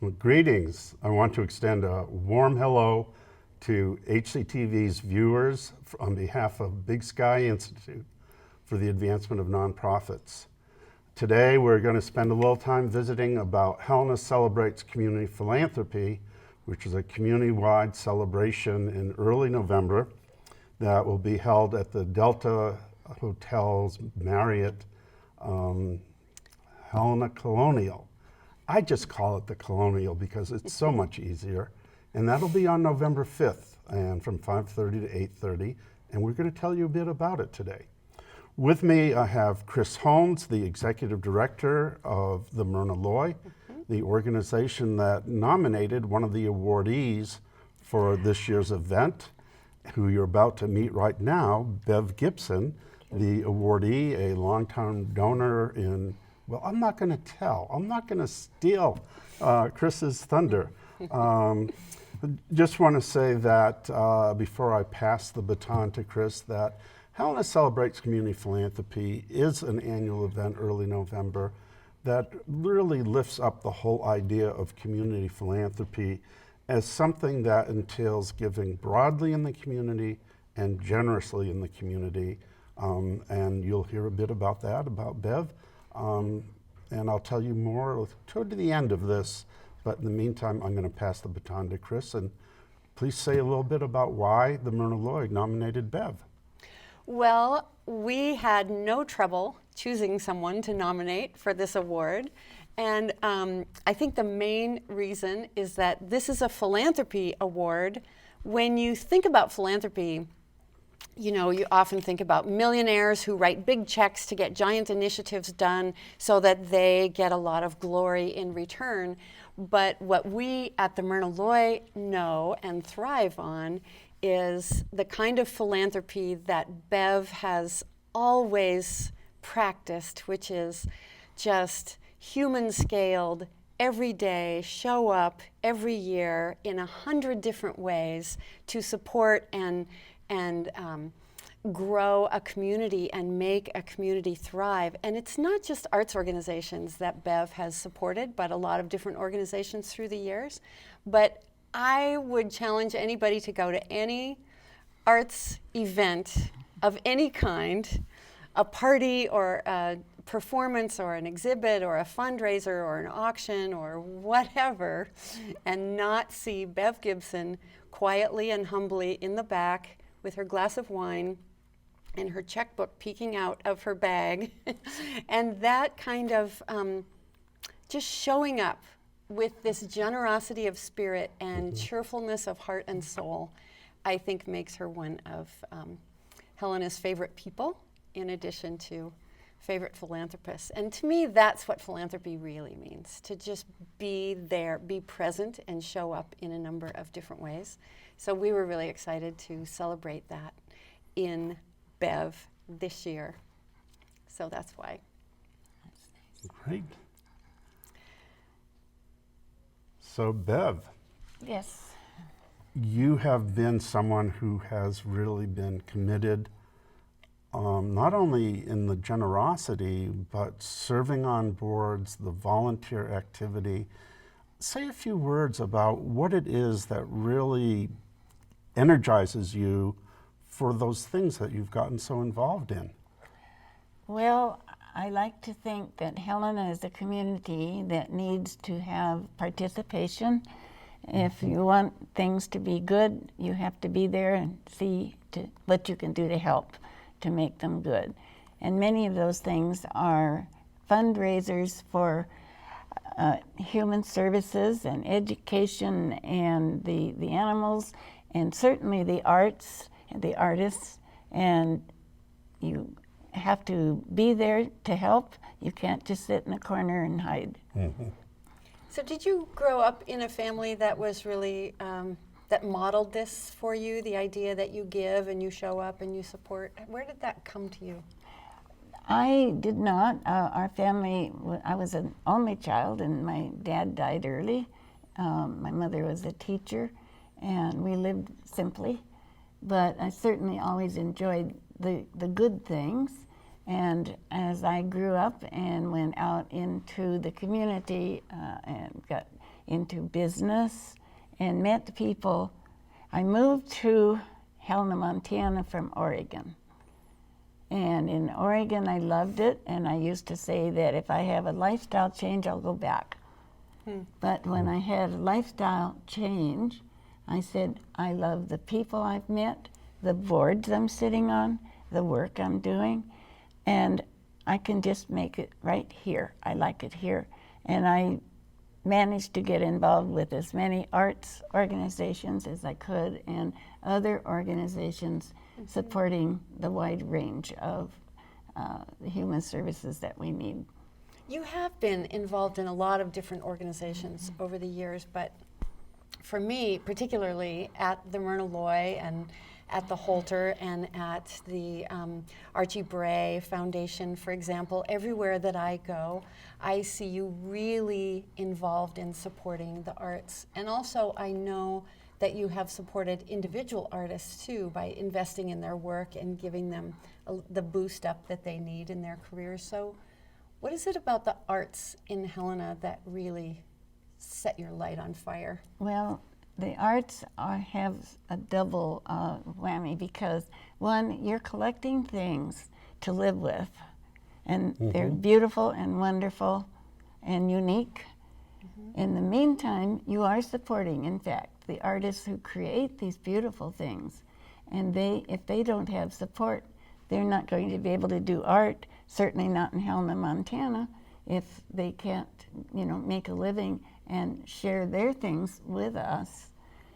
Well, greetings. I want to extend a warm hello to HCTV's viewers on behalf of Big Sky Institute for the Advancement of Nonprofits. Today we're going to spend a little time visiting about Helena Celebrates Community Philanthropy, which is a community-wide celebration in early November that will be held at the Delta Hotels Marriott Helena Colonial. I just call it the Colonial because it's so much easier. And that'll be on November 5th and from 5:30 to 8:30. And we're going to tell you a bit about it today. With me, I have Chris Holmes, the Executive Director of the Myrna Loy, the organization that nominated one of the awardees for this year's event, who you're about to meet right now, Bev Gibson, the awardee, a longtime donor in, well, I'm not going to tell. I'm not going to steal Chris's thunder. Just want to say that before I pass the baton to Chris, that Helena Celebrates Community Philanthropy is an annual event early November that really lifts up the whole idea of community philanthropy as something that entails giving broadly in the community and generously in the community. And you'll hear a bit about that, about Bev. And I'll tell you more toward the end of this. But in the meantime, I'm going to pass the baton to Chris. And please say a little bit about why the Myrna Loy nominated Bev. Well, we had no trouble choosing someone to nominate for this award. And I think the main reason is that this is a philanthropy award. When you think about philanthropy, you know, you often think about millionaires who write big checks to get giant initiatives done so that they get a lot of glory in return. But what we at the Myrna Loy know and thrive on is the kind of philanthropy that Bev has always practiced, which is just human-scaled, every day, show up every year in 100 different ways to support and grow a community and make a community thrive. And it's not just arts organizations that Bev has supported, but a lot of different organizations through the years. But I would challenge anybody to go to any arts event of any kind, a party or a performance or an exhibit or a fundraiser or an auction or whatever, and not see Bev Gibson quietly and humbly in the back with her glass of wine and her checkbook peeking out of her bag. And that kind of just showing up with this generosity of spirit and cheerfulness of heart and soul, I think makes her one of Helena's favorite people, in addition to favorite philanthropists. And to me, that's what philanthropy really means, to just be there, be present, and show up in a number of different ways. So we were really excited to celebrate that in Bev this year. So that's why. Great. So Bev. Yes. You have been someone who has really been committed, not only in the generosity, but serving on boards, the volunteer activity. Say a few words about what it is that really energizes you for those things that you've gotten so involved in. Well, I like to think that Helena is a community that needs to have participation. If you want things to be good, you have to be there and see what you can do to help to make them good. And many of those things are fundraisers for human services and education and the animals, and certainly the arts and the artists. And you have to be there to help. You can't just sit in a corner and hide. Mm-hmm. So did you grow up in a family that was really, that modeled this for you, the idea that you give and you show up and you support? Where did that come to you? I did not. Our family, I was an only child and my dad died early. My mother was a teacher and we lived simply. But I certainly always enjoyed the good things. And as I grew up and went out into the community and got into business and met people, I moved to Helena, Montana from Oregon. And in Oregon, I loved it, and I used to say that if I have a lifestyle change, I'll go back. But when I had a lifestyle change, I said, I love the people I've met, the boards I'm sitting on, the work I'm doing, and I can just make it right here. I like it here. And I managed to get involved with as many arts organizations as I could and other organizations supporting the wide range of the human services that we need. You have been involved in a lot of different organizations over the years, but for me, particularly at the Myrna Loy and at the Holter and at the Archie Bray Foundation, for example, everywhere that I go, I see you really involved in supporting the arts. And also, I know that you have supported individual artists too by investing in their work and giving them the boost up that they need in their careers. So what is it about the arts in Helena that really set your light on fire? Well, the arts have a double whammy because, one, you're collecting things to live with, and they're beautiful and wonderful and unique. In the meantime, you are supporting, in fact, the artists who create these beautiful things. And if they don't have support, they're not going to be able to do art, certainly not in Helena, Montana, if they can't, make a living and share their things with us.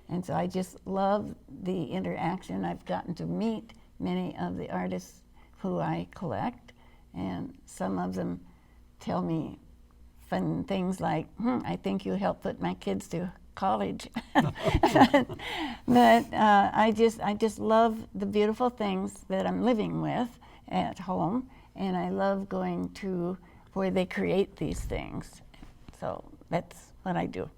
And so I just love the interaction. I've gotten to meet many of the artists who I collect, and some of them tell me fun things like, I think you helped put my kids through college. But I just love the beautiful things that I'm living with at home, and I love going to where they create these things. So that's what I do.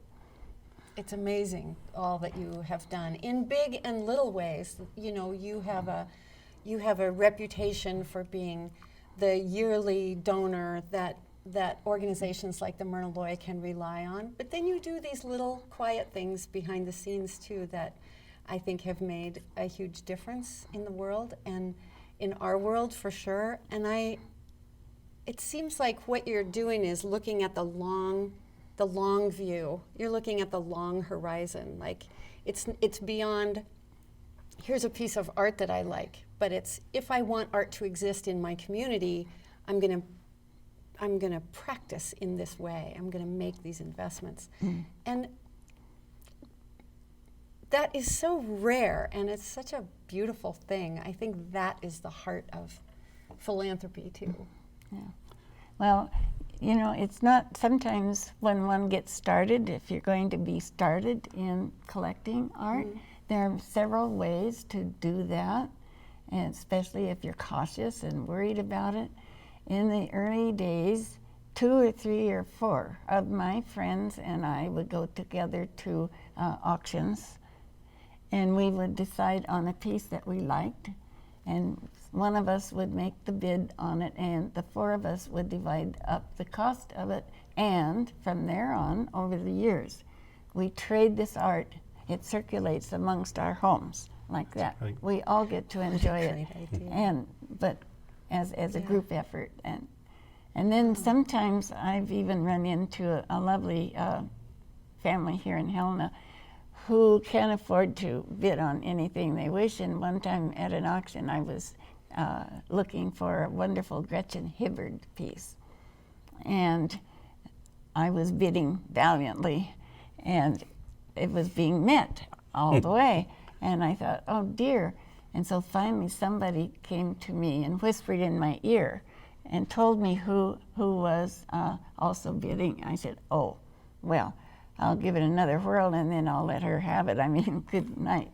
It's amazing all that you have done in big and little ways. You have a reputation for being the yearly donor that organizations like the Myrna Loy can rely on. But then you do these little quiet things behind the scenes too that I think have made a huge difference in the world and in our world for sure. And it seems like what you're doing is looking at the long view. You're looking at the long horizon. Like it's beyond, here's a piece of art that I like, but it's, if I want art to exist in my community, I'm gonna practice in this way. I'm gonna make these investments. And that is so rare, and it's such a beautiful thing. I think that is the heart of philanthropy too. Yeah. Well, it's not sometimes when one gets started, if you're going to be started in collecting art, there are several ways to do that, and especially if you're cautious and worried about it. In the early days, 2 or 3 or 4 of my friends and I would go together to auctions, and we would decide on a piece that we liked, and one of us would make the bid on it, and the 4 of us would divide up the cost of it, and from there on, over the years, we trade this art. It circulates amongst our homes like that. Right. We all get to enjoy it, Great idea. but as a group effort. And then sometimes I've even run into a lovely family here in Helena who can't afford to bid on anything they wish. And one time at an auction, I was looking for a wonderful Gretchen Hibbard piece. And I was bidding valiantly, and it was being met all the way. And I thought, oh dear. And so finally somebody came to me and whispered in my ear and told me who was also bidding. I said, oh, well, I'll give it another whirl and then I'll let her have it. I mean, good night,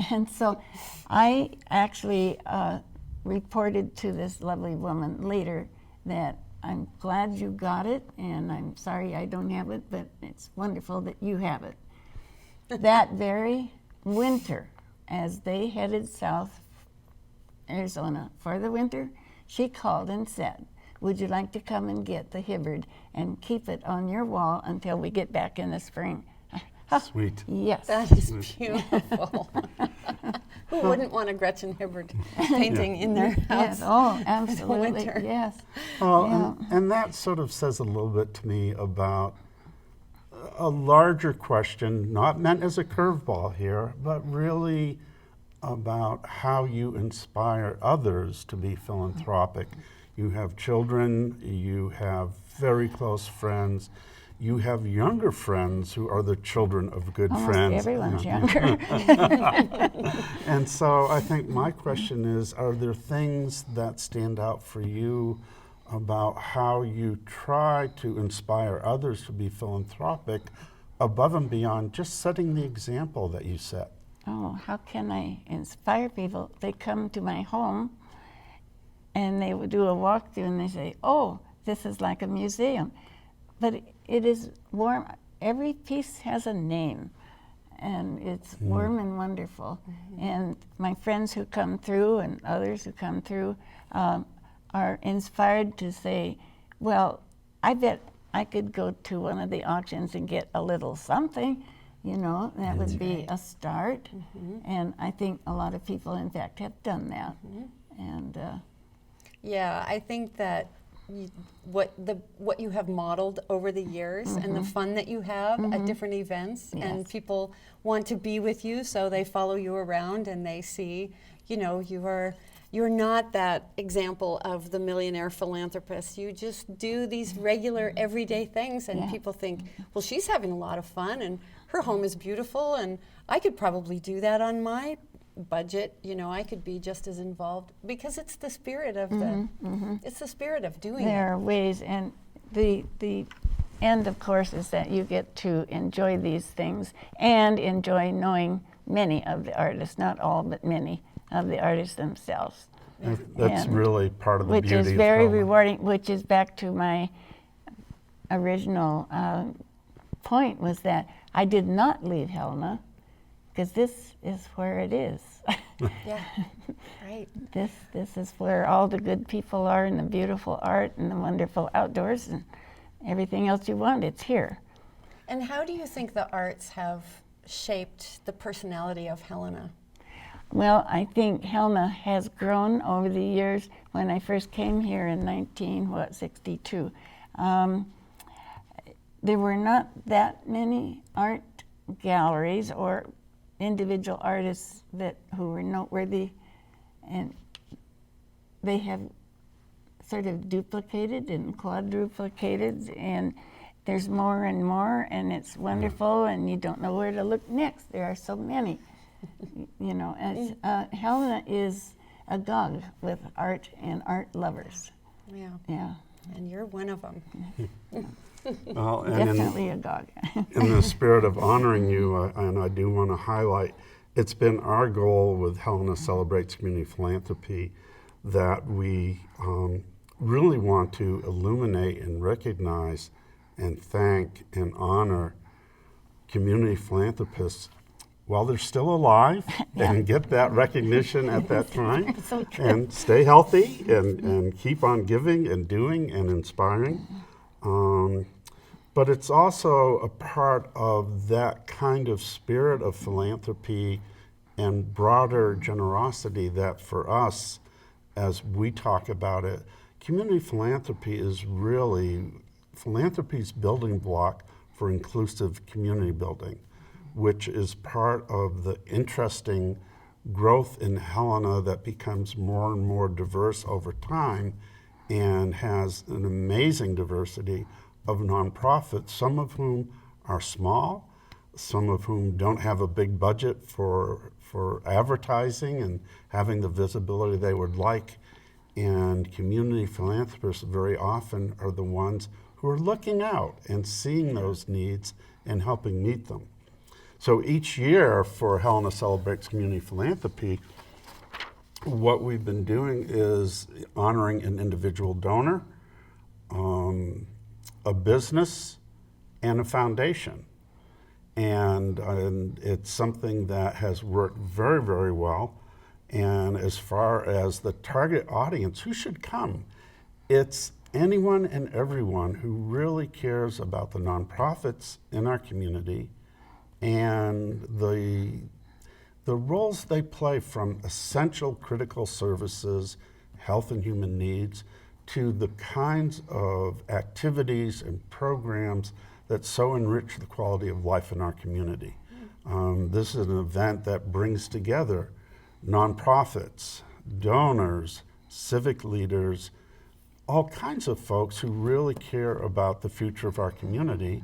And so I actually reported to this lovely woman later that I'm glad you got it, and I'm sorry I don't have it, but it's wonderful that you have it. That very winter, as they headed south Arizona for the winter, she called and said, would you like to come and get the Hibbard and keep it on your wall until we get back in the spring? Sweet. Yes. That is beautiful. Who wouldn't want a Gretchen Hibbard painting in their house? Yes, oh, absolutely, winter. yes. Well, Yeah. and that sort of says a little bit to me about a larger question, not meant as a curveball here, but really about how you inspire others to be philanthropic. You have children, you have very close friends, you have younger friends who are the children of good Almost friends. everyone's Yeah. younger. And so I think my question is, are there things that stand out for you about how you try to inspire others to be philanthropic above and beyond just setting the example that you set? Oh, how can I inspire people? They come to my home and they would do a walkthrough and they say, oh, this is like a museum. But it is warm. Every piece has a name and it's warm and wonderful. And my friends who come through and others who come through are inspired to say, well, I bet I could go to one of the auctions and get a little something. You know, that would be a start. And I think a lot of people, in fact, have done that. And Yeah, I think that what you have modeled over the years and the fun that you have at different events, and Yes. people want to be with you, so they follow you around and they see, you know, you're not that example of the millionaire philanthropist. You just do these regular everyday things, and Yeah. people think, well, she's having a lot of fun and her home is beautiful and I could probably do that on my budget. You know, I could be just as involved, because it's the spirit of it's the spirit of doing there it. are ways, and the end, of course, is that you get to enjoy these things and enjoy knowing many of the artists, not all, but many of the artists themselves. That's And really part of the which beauty is of very Helena. rewarding, which is back to my original point, was that I did not leave Helena, because this is where it is. Yeah, right. This is where all the good people are, and the beautiful art and the wonderful outdoors and everything else you want, it's here. And how do you think the arts have shaped the personality of Helena? Well, I think Helena has grown over the years. When I first came here in 1962, there were not that many art galleries or individual artists who were noteworthy, and they have sort of duplicated and quadruplicated, and there's more and more, and it's wonderful, and you don't know where to look next. There are so many. You know, as, Helena is agog with art and art lovers. Yeah, Yeah, and you're one of them. Well, and definitely agog. in the spirit of honoring you, and I do want to highlight, it's been our goal with Helena Celebrates Community Philanthropy that we really want to illuminate and recognize and thank and honor community philanthropists while they're still alive and get that recognition at that time. So true. And stay healthy and keep on giving and doing and inspiring. But it's also a part of that kind of spirit of philanthropy and broader generosity that for us, as we talk about it, community philanthropy is really philanthropy's building block for inclusive community building, which is part of the interesting growth in Helena that becomes more and more diverse over time and has an amazing diversity of nonprofits, some of whom are small, some of whom don't have a big budget for advertising and having the visibility they would like. And community philanthropists very often are the ones who are looking out and seeing those needs and helping meet them. So each year for Helena Celebrates Community Philanthropy, what we've been doing is honoring an individual donor, a business, and a foundation. And it's something that has worked very, very well. And as far as the target audience, who should come? It's anyone and everyone who really cares about the nonprofits in our community and the roles they play, from essential critical services, health and human needs, to the kinds of activities and programs that so enrich the quality of life in our community. This is an event that brings together nonprofits, donors, civic leaders, all kinds of folks who really care about the future of our community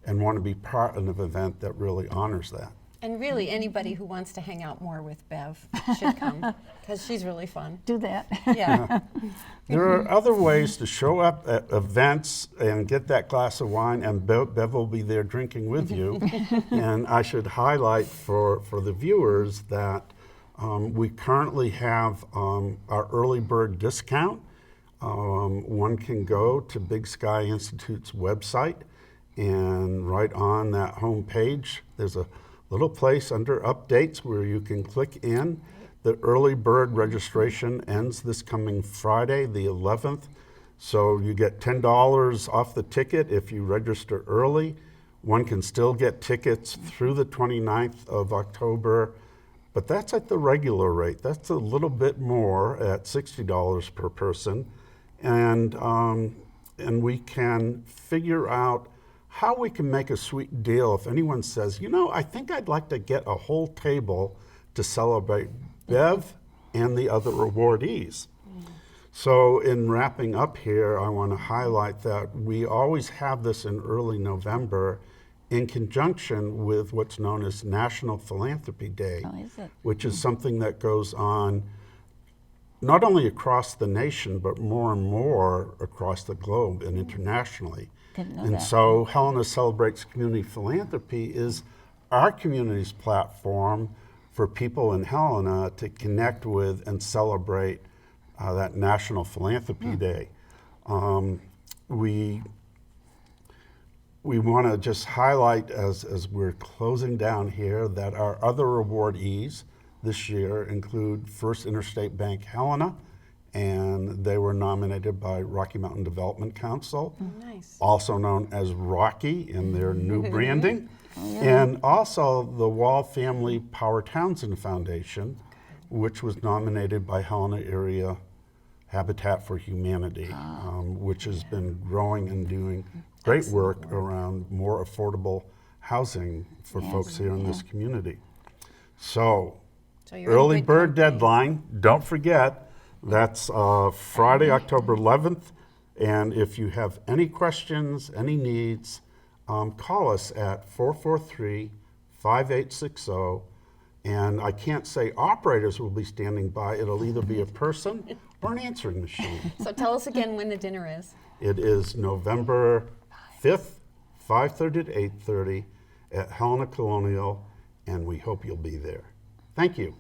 and want to be part of an event that really honors that. And really, anybody who wants to hang out more with Bev should come, because she's really fun. Do that. Yeah. There are other ways to show up at events and get that glass of wine, and Bev will be there drinking with you. And I should highlight for the viewers that we currently have our early bird discount. One can go to Big Sky Institute's website, and right on that home page, there's a little place under updates where you can click in. The early bird registration ends this coming Friday, the 11th. So you get $10 off the ticket if you register early. One can still get tickets through the 29th of October, but that's at the regular rate. That's a little bit more at $60 per person. And we can figure out how we can make a sweet deal if anyone says, you know, I think I'd like to get a whole table to celebrate Bev and the other awardees. So in wrapping up here, I want to highlight that we always have this in early November in conjunction with what's known as National Philanthropy Day, Oh, is it? which is something that goes on not only across the nation, but more and more across the globe and internationally. Didn't know And that. so Helena Celebrates Community Philanthropy is our community's platform for people in Helena to connect with and celebrate that National Philanthropy Day. We want to just highlight as we're closing down here that our other awardees this year include First Interstate Bank Helena, and they were nominated by Rocky Mountain Development Council, Nice. also known as Rocky in their new branding, and also the Wall Family Power Townsend Foundation, which was nominated by Helena Area Habitat for Humanity, which has been growing and doing great work around more affordable housing for folks here in this community. So you're in early good bird company. deadline, don't forget, that's Friday, October 11th. And if you have any questions, any needs, call us at 443-5860. And I can't say operators will be standing by. It'll either be a person or an answering machine. So tell us again when the dinner is. It is November 5th, 5:30 to 8:30 at Helena Colonial, and we hope you'll be there. Thank you.